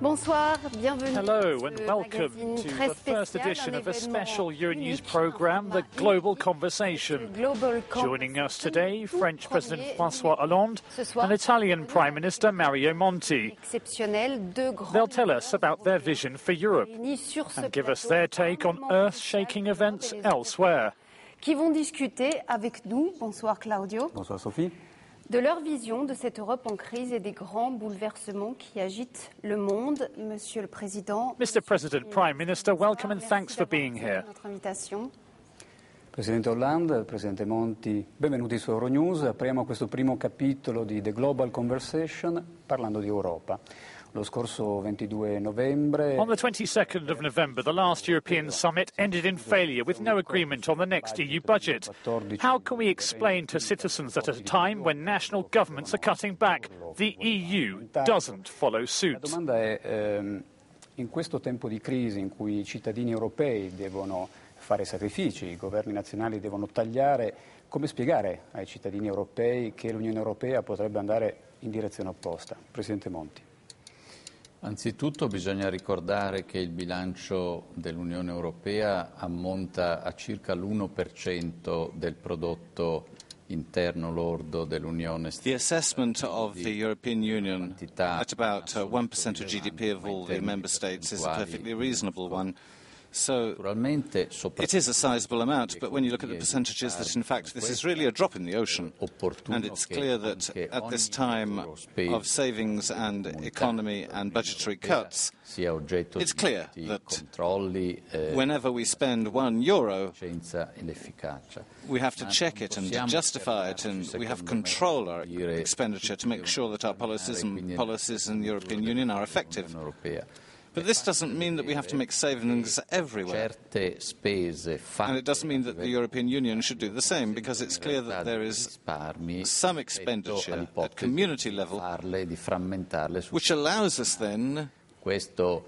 Bonsoir, bienvenue. Hello and welcome to the first edition of a special Euronews programme, The Global Conversation. Joining us today, French President Francois Hollande and Italian Prime Minister Mario Monti. They'll tell us about their vision for Europe and give us their take on earth-shaking events elsewhere. Qui vont discuter avec nous, bonsoir Claudio. Bonsoir Sophie. De leur vision de cette Europe en crise et des grands bouleversements qui agitent le monde. Monsieur le Président. Mr. President, Prime Minister, welcome and thanks for being here. Presidente Hollande, Presidente Monti, benvenuti su Euronews. Apriamo questo primo capitolo di The Global Conversation parlando di Europa. Lo scorso 22 novembre... On the 22nd of November, the last European summit ended in failure with no agreement on the next EU budget. How can we explain to citizens that at a time when national governments are cutting back, the EU doesn't follow suit? La domanda è, in questo tempo di crisi in cui i cittadini europei devono fare sacrifici, i governi nazionali devono tagliare, come spiegare ai cittadini europei che l'Unione Europea potrebbe andare in direzione opposta? Presidente Monti. Anzitutto bisogna ricordare che il bilancio dell'Unione Europea ammonta a circa l'1% del prodotto interno lordo dell'Unione. The assessment of the European Union at about 1% of GDP of all the member states is a perfectly reasonable one. So it is a sizable amount, but when you look at the percentages, that in fact this is really a drop in the ocean. And it's clear that at this time of savings and economy and budgetary cuts, it's clear that whenever we spend €1, we have to check it and justify it, and we have control our expenditure to make sure that our policies in the European Union are effective. But this doesn't mean that we have to make savings everywhere. And it doesn't mean that the European Union should do the same, because it's clear that there is some expenditure at community level which allows us then to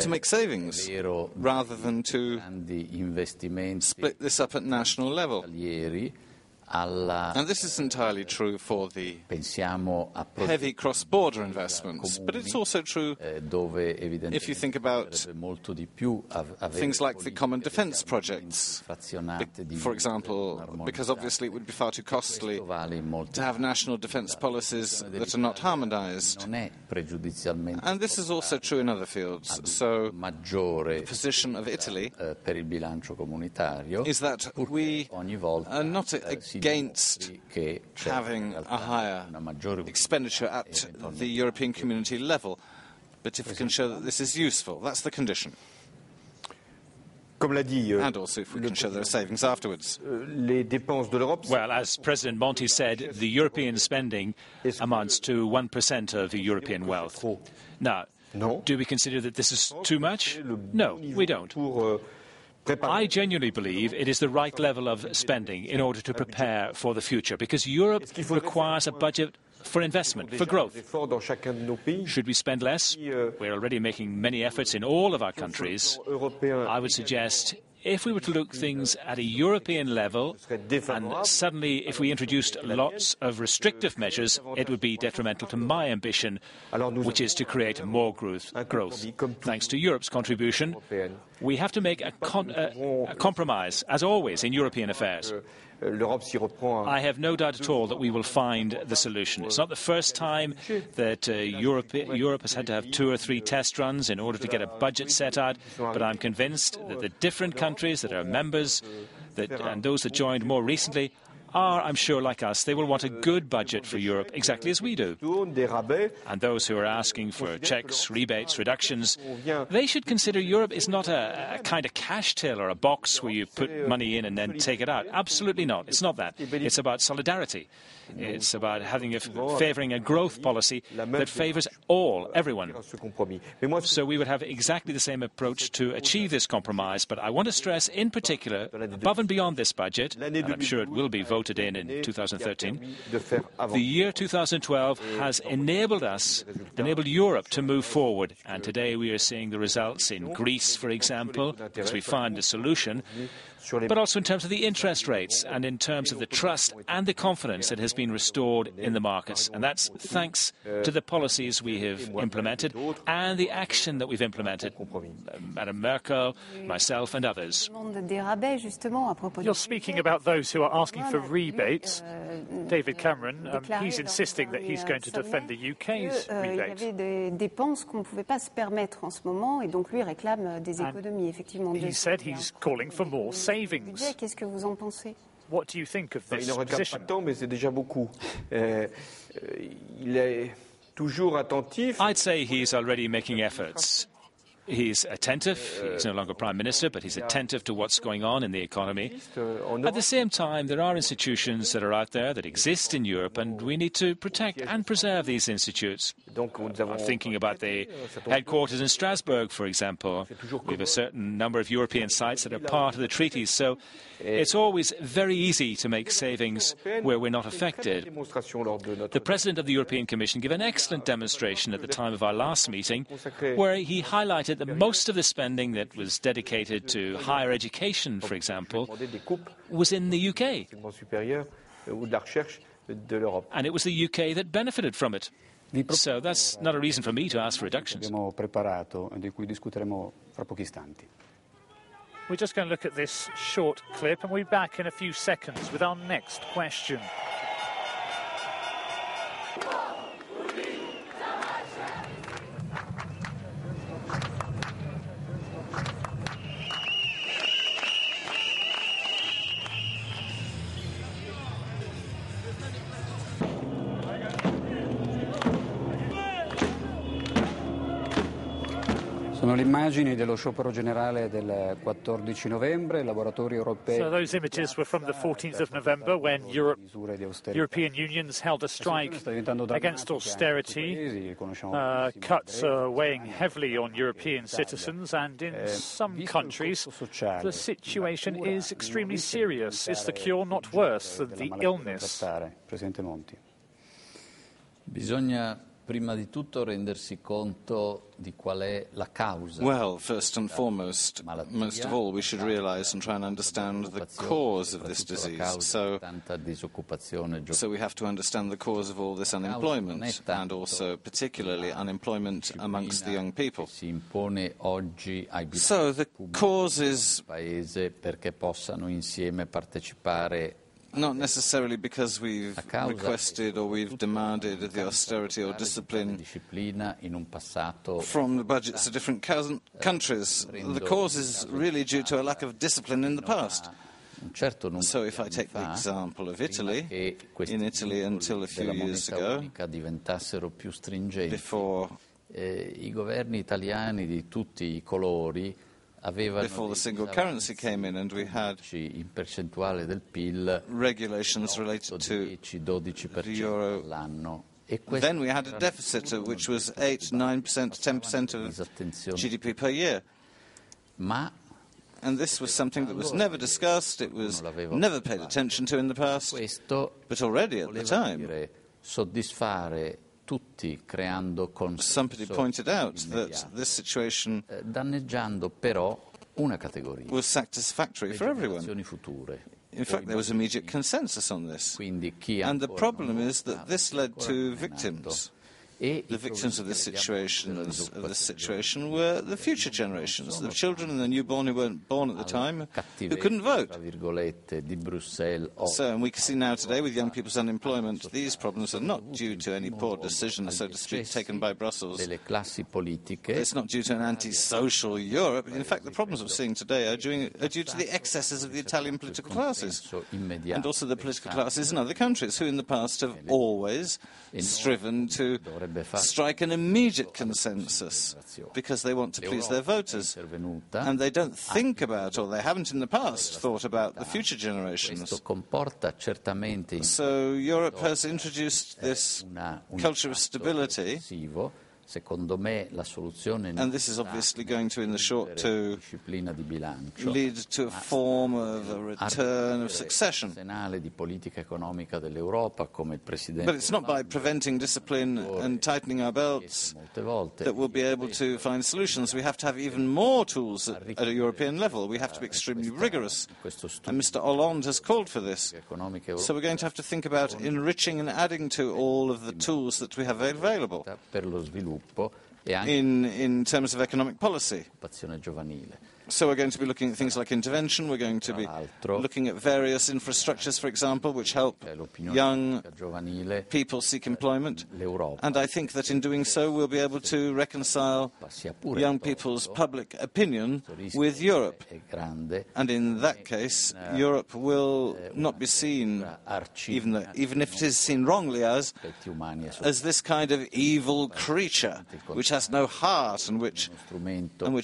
make savings rather than to split this up at national level. And this is entirely true for the heavy cross-border investments, but it's also true if you think about things like the common defence projects. For example, because obviously it would be far too costly to have national defence policies that are not harmonised. And this is also true in other fields. So the position of Italy is that we are not against having a higher expenditure at the European Community level, but if we can show that this is useful, that's the condition. And also if we can show there are savings afterwards. Well, as President Monti said, the European spending amounts to 1% of the European wealth. Now, do we consider that this is too much? No, we don't. I genuinely believe it is the right level of spending in order to prepare for the future, because Europe requires a budget for investment, for growth. Should we spend less? We're already making many efforts in all of our countries. I would suggest if we were to look things at a European level, and suddenly if we introduced lots of restrictive measures, it would be detrimental to my ambition, which is to create more growth. Thanks to Europe's contribution, we have to make a compromise, as always, in European affairs. I have no doubt at all that we will find the solution. It's not the first time that Europe has had to have 2 or 3 test runs in order to get a budget set out, but I'm convinced that the different countries that are members and those that joined more recently are, I'm sure, like us. They will want a good budget for Europe, exactly as we do. And those who are asking for checks, rebates, reductions, they should consider Europe is not a kind of cash till or a box where you put money in and then take it out. Absolutely not. It's not that. It's about solidarity. It's about favouring a growth policy that favours everyone. So we would have exactly the same approach to achieve this compromise. But I want to stress in particular, above and beyond this budget, and I'm sure it will be voted voted in 2013. The year 2012 has enabled Europe to move forward, and today we are seeing the results in Greece, for example, because we found a solution, but also in terms of the interest rates and in terms of the trust and the confidence that has been restored in the markets. And that's thanks to the policies we have implemented and the action that we've implemented. Madam Merkel, myself and others. You're speaking about those who are asking for rebates. David Cameron, he's insisting that he's going to defend the UK's rebates. He said he's calling for more savings. What do you think of this position? I'd say he's already making efforts. He's attentive. He's no longer Prime Minister, but he's attentive to what's going on in the economy. At the same time, there are institutions that are out there that exist in Europe, and we need to protect and preserve these institutes. I'm thinking about the headquarters in Strasbourg, for example. We have a certain number of European sites that are part of the treaties, so it's always very easy to make savings where we're not affected. The President of the European Commission gave an excellent demonstration at the time of our last meeting, where he highlighted that most of the spending that was dedicated to higher education, for example, was in the UK. And it was the UK that benefited from it. So that's not a reason for me to ask for reductions. We're just going to look at this short clip, and we'll be back in a few seconds with our next question. Sono le immagini dello sciopero generale del 14 novembre, i lavoratori europei. So those images were from the 14th of November when European unions held a strike against austerity. Cuts are weighing heavily on European citizens, and in some countries the situation is extremely serious. Is the cure not worse than the illness? Presidente Monti. Bisogna prima di tutto rendersi conto di qual è la causa. Well, first and foremost, most of all, we should realize and try and understand the cause of this disease. So we have to understand the cause of all this unemployment, and also particularly unemployment amongst the young people. So the cause is perché possano insieme partecipare not necessarily because we've requested or we've demanded the austerity or discipline from the budgets of different countries. The cause is really due to a lack of discipline in the past. So if I take the example of Italy, in Italy until a few years ago, before i governi italiani di tutti i colori before the single currency came in, and we had in percentuale del PIL regulations related to the euro l'anno. Then we had a deficit which was 8, 9%, 10% of GDP per year. And this was something that was never discussed, it was never paid attention to in the past, but already at the time somebody pointed out that this situation was satisfactory for everyone. In fact, there was immediate consensus on this. And the problem is that this led to victims. The victims of this situation were the future generations, the children and the newborn who weren't born at the time, who couldn't vote. So, and we can see now today with young people's unemployment, these problems are not due to any poor decisions, so to speak, taken by Brussels. It's not due to an anti-social Europe. In fact, the problems we're seeing today are due to the excesses of the Italian political classes, and also the political classes in other countries, who in the past have always striven to strike an immediate consensus because they want to please their voters. And they don't think about, or they haven't in the past thought about, the future generations. So Europe has introduced this culture of stability, And this is obviously going to, in the short term, lead to a form of a return of succession. But it's not by preventing discipline and tightening our belts that we'll be able to find solutions. We have to have even more tools at a European level. We have to be extremely rigorous. And Mr. Hollande has called for this. So we're going to have to think about enriching and adding to all of the tools that we have available in terms of economic policy. So we're going to be looking at things like intervention. We're going to be looking at various infrastructures, for example, which help young people seek employment. And I think that in doing so, we'll be able to reconcile young people's public opinion with Europe. And in that case, Europe will not be seen, even if it is seen wrongly, as this kind of evil creature, which has no heart and which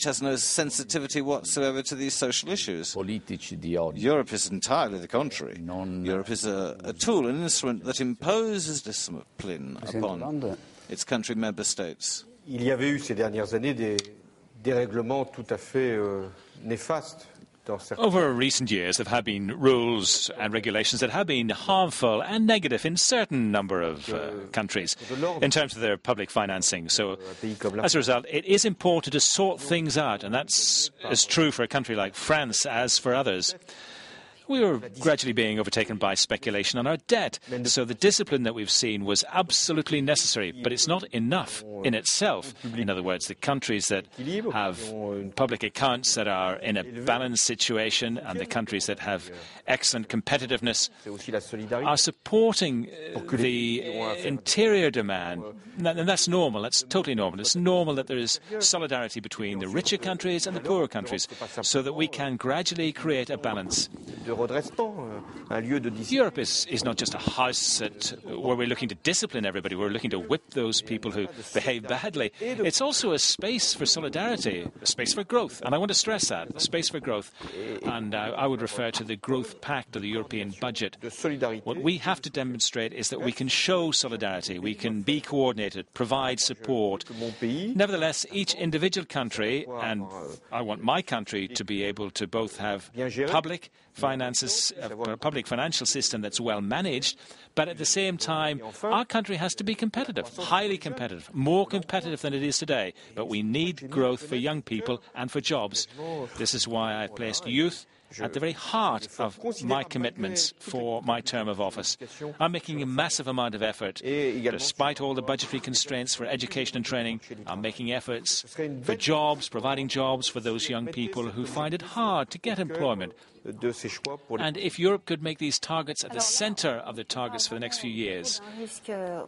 has no sensitivity whatsoever to these social issues. Europe is entirely the contrary. Europe is a tool, an instrument that imposes discipline upon its country member states. Il y avait eu ces dernières années des dérèglements tout à fait néfastes. Over recent years, there have been rules and regulations that have been harmful and negative in a certain number of countries in terms of their public financing. So, as a result, it is important to sort things out, and that's as true for a country like France as for others. We were gradually being overtaken by speculation on our debt. So the discipline that we've seen was absolutely necessary, but it's not enough in itself. In other words, the countries that have public accounts that are in a balanced situation and the countries that have excellent competitiveness are supporting the interior demand. And that's normal. That's totally normal. It's normal that there is solidarity between the richer countries and the poorer countries so that we can gradually create a balance. Europe is not just a house where we're looking to discipline everybody, we're looking to whip those people who behave badly. It's also a space for solidarity, a space for growth, and I want to stress that, a space for growth. And I would refer to the growth pact of the European budget. What we have to demonstrate is that we can show solidarity, we can be coordinated, provide support. Nevertheless, each individual country, and I want my country to be able to both have public finances, a public financial system that's well managed, but at the same time, our country has to be competitive, highly competitive, more competitive than it is today. But we need growth for young people and for jobs. This is why I placed youth at the very heart of my commitments for my term of office. I'm making a massive amount of effort. Despite all the budgetary constraints for education and training, I'm making efforts for jobs, providing jobs for those young people who find it hard to get employment. And if Europe could make these targets at the center of the targets for the next few years.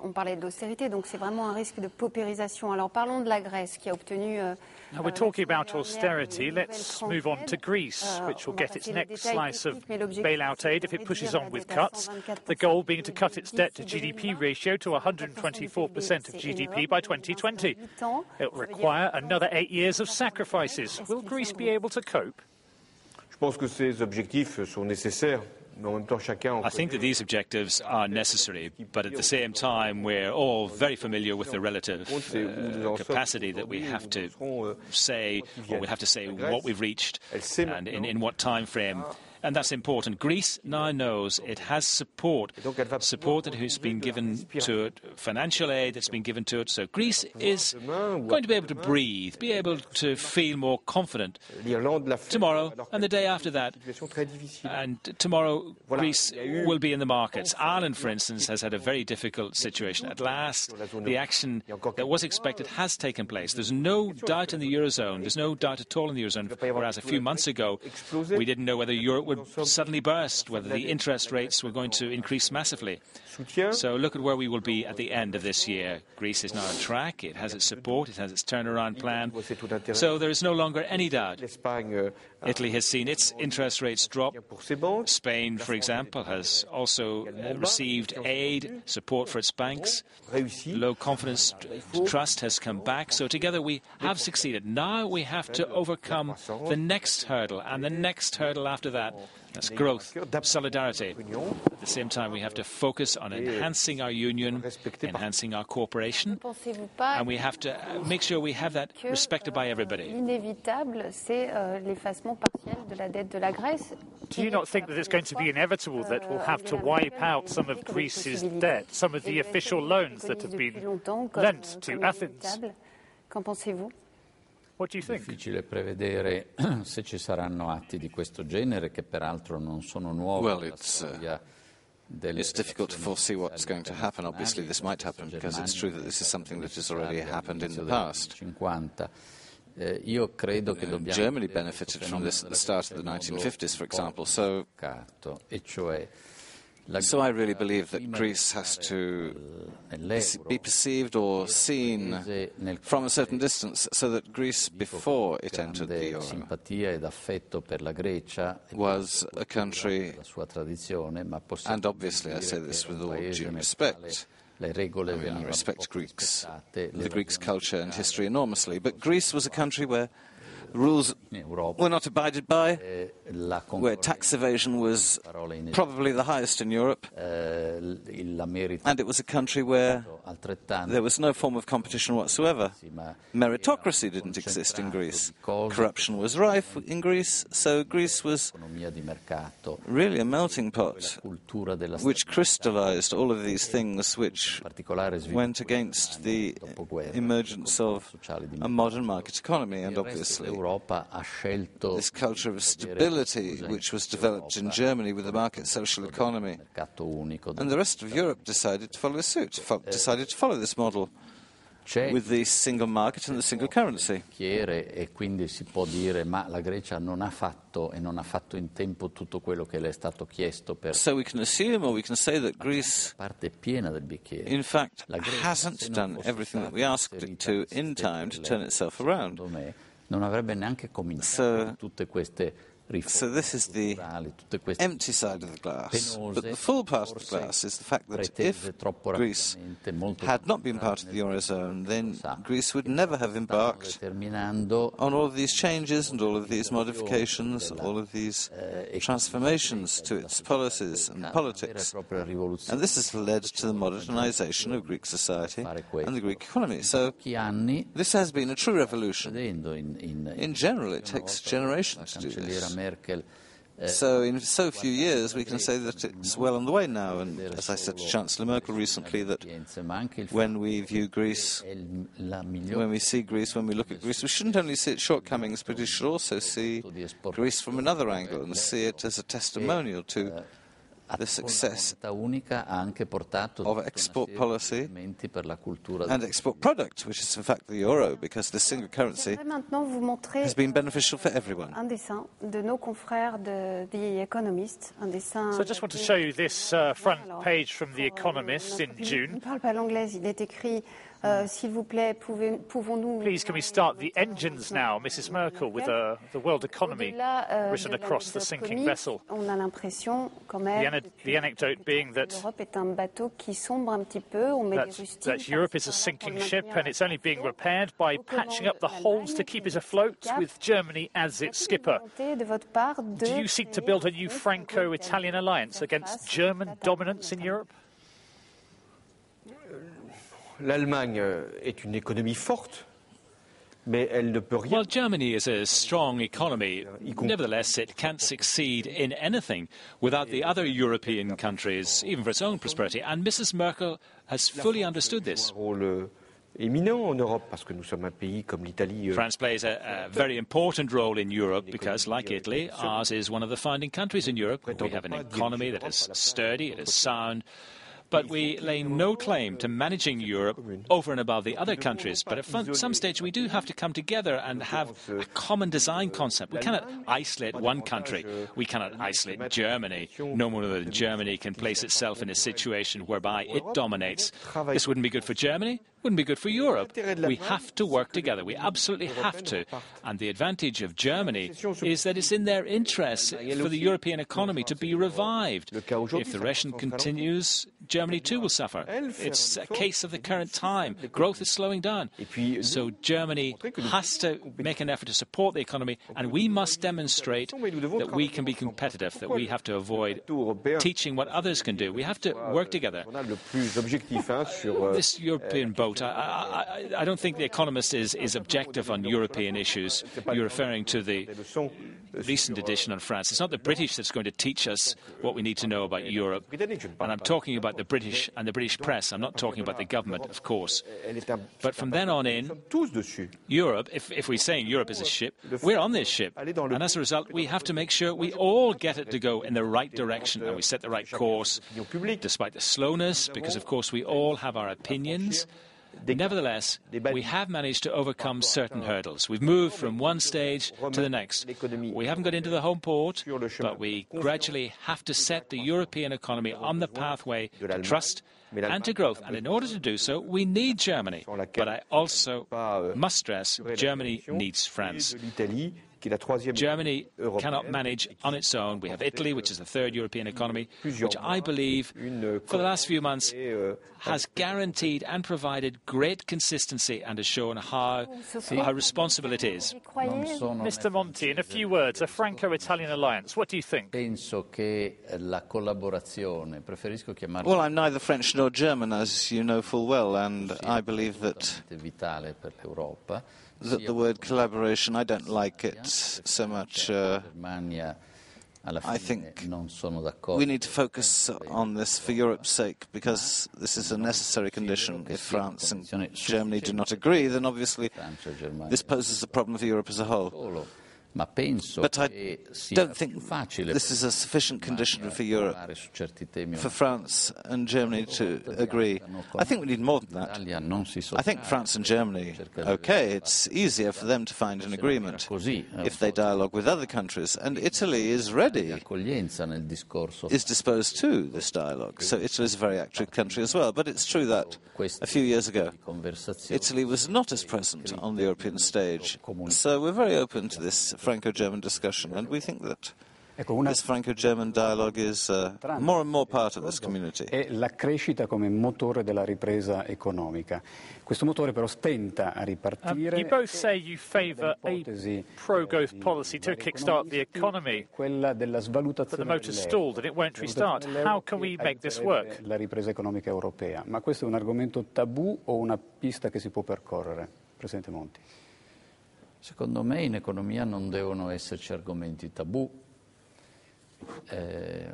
On parlait de l'austérité, donc c'est vraiment un risque de paupérisation. Alors parlons de la Grèce qui a obtenu. Now we're talking about austerity. Let's move on to Greece, which will get its next slice of bailout aid if it pushes on with cuts. The goal being to cut its debt to GDP ratio to 124% of GDP by 2020. It'll require another 8 years of sacrifices. Will Greece be able to cope? Je pense que ces objectifs sont nécessaires. I think that these objectives are necessary, but at the same time, we're all very familiar with the relative capacity that we have to say, or we have to say what we've reached and in what time frame. And that's important. Greece now knows it has support that has been given to it, financial aid that's been given to it. So Greece is going to be able to breathe, be able to feel more confident tomorrow and the day after that. And tomorrow, Greece will be in the markets. Ireland, for instance, has had a very difficult situation. At last, the action that was expected has taken place. There's no doubt in the eurozone. There's no doubt at all in the eurozone. Whereas a few months ago, we didn't know whether Europe would suddenly burst, whether the interest rates were going to increase massively. So look at where we will be at the end of this year. Greece is now on track. It has its support. It has its turnaround plan. So there is no longer any doubt. Italy has seen its interest rates drop. Spain, for example, has also received aid, support for its banks. Low confidence trust has come back. So together we have succeeded. Now we have to overcome the next hurdle and the next hurdle after that. That's growth, solidarity. At the same time, we have to focus on enhancing our union, enhancing our cooperation, and we have to make sure we have that respected by everybody. L'inévitable, c'est l'effacement partiel de la dette de la Grèce. Do you not think that it's going to be inevitable that we'll have to wipe out some of Greece's debt, some of the official loans that have been lent to Athens? Qu'en pensez-vous? What do you think? È difficile prevedere se ci saranno atti di questo genere, che peraltro non sono nuovi. Well, it's difficult to foresee what's going to happen. Obviously, this might happen because it's true that this is something that has already happened in the past. Germany benefited from this at the start of the 1950s, for example. So I really believe that Greece has to be perceived or seen from a certain distance, so that Greece, before it entered the euro, was a country, and obviously I say this with all due respect, I respect Greeks, the Greeks' culture and history enormously, but Greece was a country where rules were not abided by, where tax evasion was probably the highest in Europe, and it was a country where there was no form of competition whatsoever. Meritocracy didn't exist in Greece. Corruption was rife in Greece, so Greece was really a melting pot which crystallized all of these things which went against the emergence of a modern market economy, and obviously this culture of stability which was developed in Germany with the market social economy. And the rest of Europe decided to follow suit, decided to follow this model with the single market and the single currency. E quindi si può dire ma la Grecia non ha fatto e non ha fatto in tempo tutto quello che le è stato chiesto per. So we can assume, or we can say, that Greece parte piena del bicchiere. In fact hasn't done everything that we asked it to in time to turn itself around. Non avrebbe neanche cominciato tutte queste riforme. So this is the empty side of the glass. But the full part of the glass is the fact that if Greece had not been part of the eurozone, then Greece would never have embarked on all of these changes and all of these modifications, all of these transformations to its policies and politics. And this has led to the modernization of Greek society and the Greek economy. So this has been a true revolution. In general, it takes generations to do this. So in so few years we can say that it's well on the way now, and as I said to Chancellor Merkel recently, that when we view Greece, when we see Greece, when we look at Greece, we shouldn't only see its shortcomings, but we should also see Greece from another angle and see it as a testimonial to the success of export policy and export product, which is in fact the euro, because the single currency has been beneficial for everyone. So I just want to show you this front page from The Economist in June. S'il vous plaît, pouvons-nous... Please, can we start the engines now, Mrs. Merkel, with the world economy written across the sinking vessel? On a l'impression, quand même, the anecdote being that l'Europe est un bateau qui sombre un petit peu. On met des rustines. That Europe is a sinking ship, and it's only being repaired by patching up the holes to keep it afloat, with Germany as its skipper. Do you seek to build a new Franco-Italian alliance against German dominance in Europe? L'Allemagne est une économie forte, mais elle ne peut rien. Well, Germany is a strong economy. Nevertheless, it can't succeed in anything without the other European countries, even for its own prosperity. And Mrs. Merkel has fully understood this. Éminent en Europe, parce que nous sommes un pays comme l'Italie. France plays a very important role in Europe because, like Italy, ours is one of the founding countries in Europe. We have an economy that is sturdy, it is sound. But we lay no claim to managing Europe over and above the other countries. But at some stage, we do have to come together and have a common design concept. We cannot isolate one country. We cannot isolate Germany. No more than Germany can place itself in a situation whereby it dominates. This wouldn't be good for Germany, wouldn't be good for Europe. We have to work together. We absolutely have to. And the advantage of Germany is that it's in their interest for the European economy to be revived. If the recession continues, Germany too will suffer. It's a case of the current time. Growth is slowing down. So Germany has to make an effort to support the economy, and we must demonstrate that we can be competitive, that we have to avoid teaching what others can do. We have to work together. This European vote, I don't think The Economist is objective on European issues. You're referring to the recent edition on France. It's not the British that's going to teach us what we need to know about Europe. And I'm talking about the British and the British press. I'm not talking about the government, of course. But from then on in, Europe, if we're saying Europe is a ship, we're on this ship. And as a result, we have to make sure we all get it to go in the right direction and we set the right course, despite the slowness, because, of course, we all have our opinions. Nevertheless, we have managed to overcome certain hurdles. We've moved from one stage to the next. We haven't got into the home port, but we gradually have to set the European economy on the pathway to trust and to growth. And in order to do so, we need Germany. But I also must stress, Germany needs France. Germany cannot manage on its own. We have Italy, which is the third European economy, which I believe for the last few months has guaranteed and provided great consistency and has shown how responsible it is. Mr. Monti, in a few words, a Franco-Italian alliance, what do you think? Well, I'm neither French nor German, as you know full well, and I believe that the word collaboration, I don't like it so much. I think we need to focus on this for Europe's sake, because this is a necessary condition. If France and Germany do not agree, then obviously this poses a problem for Europe as a whole. But I don't think this is a sufficient condition for Europe, for France and Germany to agree. I think we need more than that. I think France and Germany, okay, it's easier for them to find an agreement if they dialogue with other countries. And Italy is ready, is disposed to this dialogue. So Italy is a very active country as well. But it's true that a few years ago, Italy was not as present on the European stage. So we're very open to this Franco-German discussion, and we think that this Franco-German dialogue is more and more part of this community. È la crescita come motore della ripresa economica. Questo motore però stenta a ripartire. You both say you favour a pro-growth policy to kickstart the economy, quella della svalutazione but the motor's stalled and it won't restart. How can we make this work? La ripresa economica europea. Ma questo è un argomento tabù o una pista che si può percorrere? Presidente Monti. Secondo me in economia non devono esserci argomenti tabù.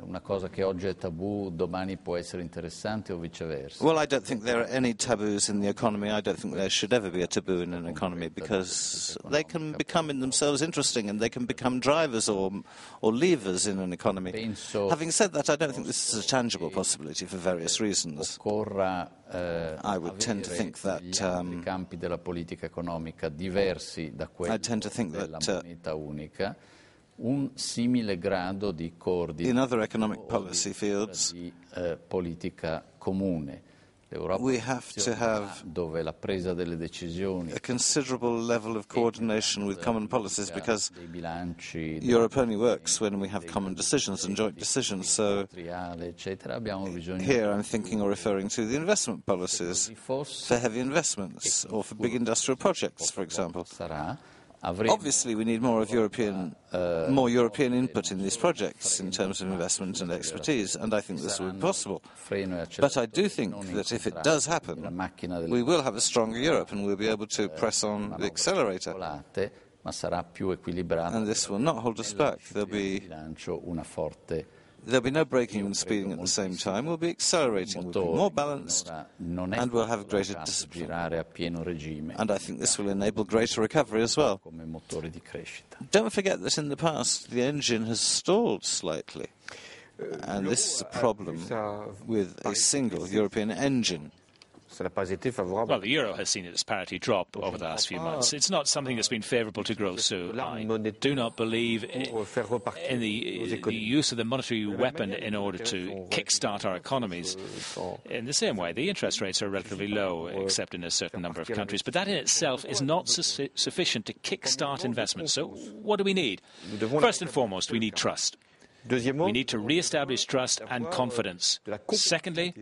Una cosa che oggi è tabù domani può essere interessante o viceversa. Well, I don't think there are any taboos in the economy. I don't think there should ever be a taboo in an economy, because they can become in themselves interesting and they can become drivers or levers in an economy. Having said that, I don't think this is a tangible possibility for various reasons. I would tend to think that campi della politica economica diversi da quelli della moneta unica, un simile grado di coordinamento in other economic policy fields, di politica comune. We have to have dove la presa delle decisioni, a considerable level of coordination with common policies, because Europe only works when we have common decisions and joint decisions. So here I'm thinking or referring to the investment policies for heavy investments or for big industrial projects, for example. Obviously, we need more European input in these projects in terms of investment and expertise, and I think this will be possible. But I do think that if it does happen, we will have a stronger Europe and we'll be able to press on the accelerator. And this will not hold us back. There'll be no braking and speeding at the same time. We'll be accelerating. We'll be more balanced, and we'll have greater discipline. And I think this will enable greater recovery as well. Don't forget that in the past, the engine has stalled slightly. And this is a problem with a single European engine. Well, the euro has seen its parity drop over the last few months. It's not something that's been favourable to growth, so I do not believe in the use of the monetary weapon in order to kickstart our economies. In the same way, the interest rates are relatively low, except in a certain number of countries, but that in itself is not sufficient to kickstart investment. So what do we need? First and foremost, we need trust. We need to re-establish trust and confidence. Secondly,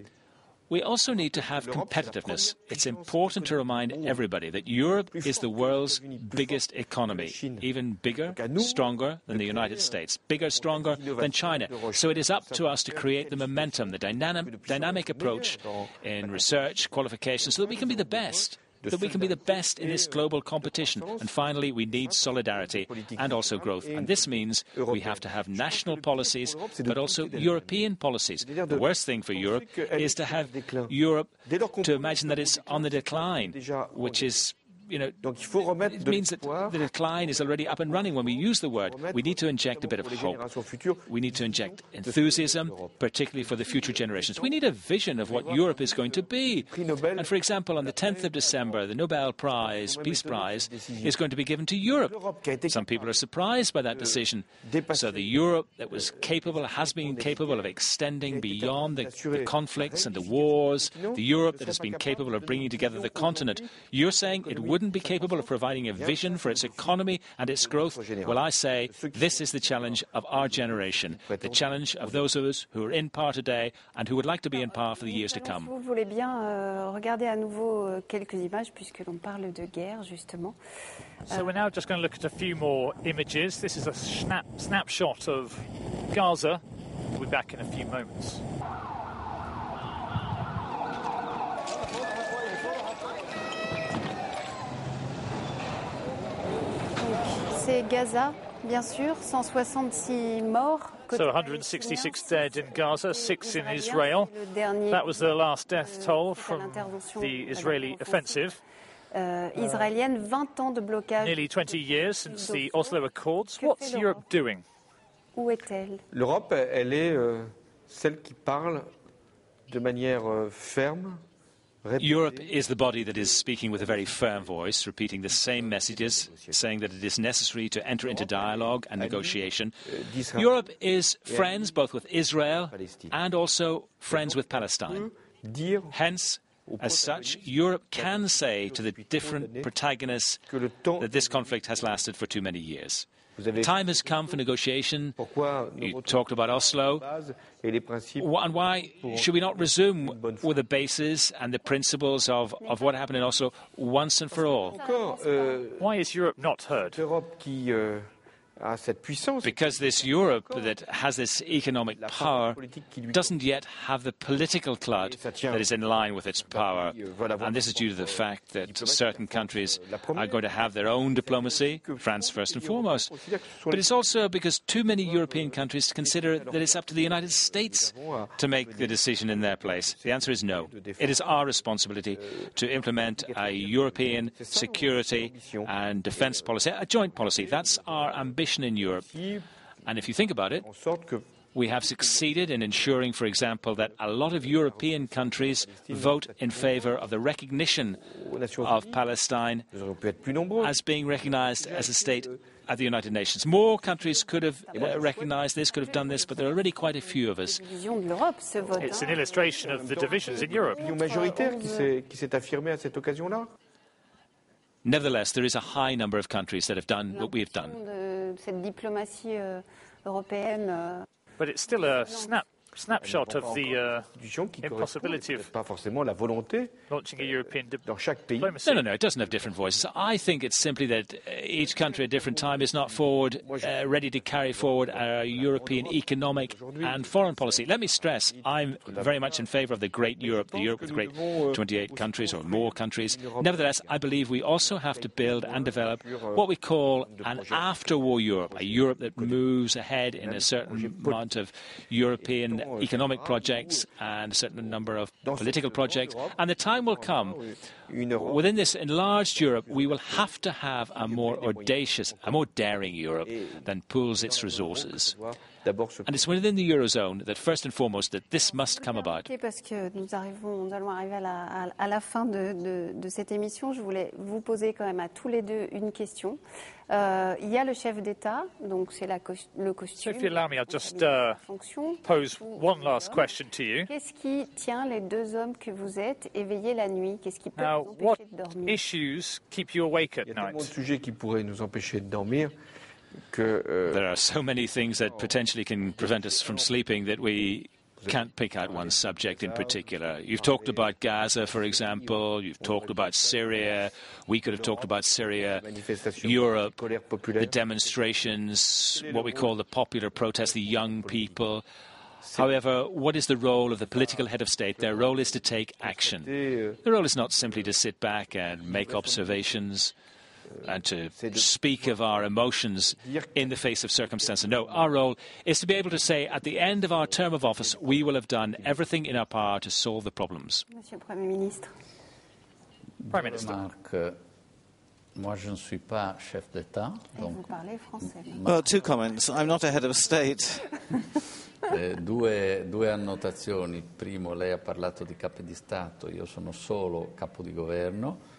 we also need to have competitiveness. It's important to remind everybody that Europe is the world's biggest economy, even bigger, stronger than the United States, bigger, stronger than China. So it is up to us to create the momentum, the dynamic approach in research, qualifications, so that we can be the best. That we can be the best in this global competition. And finally, we need solidarity and also growth. And this means we have to have national policies, but also European policies. The worst thing for Europe is to have Europe to imagine that it's on the decline, which is... it means that the decline is already up and running when we use the word. We need to inject a bit of hope. We need to inject enthusiasm, particularly for the future generations. We need a vision of what Europe is going to be. And, for example, on the 10th of December, the Nobel Prize, Peace Prize, is going to be given to Europe. Some people are surprised by that decision. So the Europe that was capable, has been capable of extending beyond the conflicts and the wars, the Europe that has been capable of bringing together the continent, you're saying it wouldn't be capable of providing a vision for its economy and its growth? Well, I say this is the challenge of our generation, the challenge of those of us who are in power today and who would like to be in power for the years to come. Vous voulez bien regarder à nouveau quelques images puisque l'on parle de guerre justement. So we're now just going to look at a few more images. This is a snapshot of Gaza. We'll be back in a few moments. C'est Gaza, bien sûr, 166 morts. So 166 dead in Gaza, 6 in Israel. That was the last death toll from the Israeli offensive. Israélienne, 20 ans de blocage. Nearly 20 years since the Oslo Accords. What's Europe doing? Où est-elle? L'Europe, elle est celle qui parle de manière ferme. Europe is the body that is speaking with a very firm voice, repeating the same messages, saying that it is necessary to enter into dialogue and negotiation. Europe is friends both with Israel and also friends with Palestine. Hence, as such, Europe can say to the different protagonists that this conflict has lasted for too many years. The time has come for negotiation. You talked about Oslo. And why should we not resume with the basis and the principles of what happened in Oslo once and for all? Why is Europe not heard? Because this Europe that has this economic power doesn't yet have the political clout that is in line with its power. And this is due to the fact that certain countries are going to have their own diplomacy, France first and foremost. But it's also because too many European countries consider that it's up to the United States to make the decision in their place. The answer is no. It is our responsibility to implement a European security and defence policy, a joint policy. That's our ambition in Europe. And if you think about it, we have succeeded in ensuring, for example, that a lot of European countries vote in favour of the recognition of Palestine as being recognised as a state at the United Nations. More countries could have recognised this, could have done this, but there are already quite a few of us. It's an illustration of the divisions in Europe. Nevertheless, there is a high number of countries that have done what we have done. But it's still a snapshot of the impossibility of launching a European diplomacy. No, it doesn't have different voices. I think it's simply that each country at different time is not ready to carry forward a European economic and foreign policy. Let me stress, I'm very much in favour of the great Europe, the Europe with great 28 countries or more countries. Nevertheless, I believe we also have to build and develop what we call an after-war Europe, a Europe that moves ahead in a certain amount of European economic projects and a certain number of political projects. And the time will come, within this enlarged Europe, we will have to have a more audacious, a more daring Europe that pools its resources. And it's within the eurozone that, first and foremost, that this must come about. Parce que nous allons arriver à la fin de cette émission. Je voulais vous poser quand même à tous les deux une question. Il y a le chef d'État, donc c'est le costume. So if you allow me, I'll just pose one last question to you. Qu'est-ce qui tient les deux hommes que vous êtes éveillés la nuit? Qu'est-ce qui peut vous empêcher de dormir? What issues keep you awake at night? Il y a tellement de sujets qui pourraient nous empêcher de dormir. There are so many things that potentially can prevent us from sleeping that we can't pick out one subject in particular. You've talked about Gaza, for example. You've talked about Syria. We could have talked about Syria, Europe, the demonstrations, what we call the popular protests, the young people. However, what is the role of the political head of state? Their role is to take action. Their role is not simply to sit back and make observations and to speak of our emotions in the face of circumstances. No, our role is to be able to say, at the end of our term of office, we will have done everything in our power to solve the problems. Monsieur le Premier ministre. Prime Minister. Moi, je ne suis pas chef d'État. Vous parlez français. Well, two comments. I'm not a head of state. Due annotazioni. Primo, lei ha parlato di capi di Stato, io sono solo capo di governo.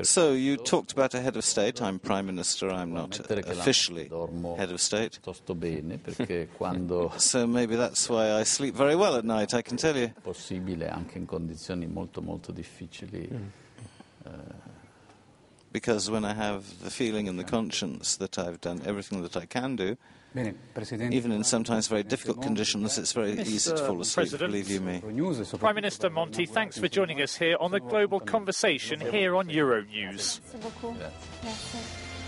So you talked about a head of state. I'm Prime Minister. I'm not officially head of state. So maybe that's why I sleep very well at night, I can tell you. Possibile anche in condizioni molto molto difficili. Because when I have the feeling and the conscience that I've done everything that I can do, even in sometimes very difficult conditions, it's very easy to fall asleep, believe you me. Prime Minister Monti, thanks for joining us here on the Global Conversation here on Euronews. Merci beaucoup. Merci.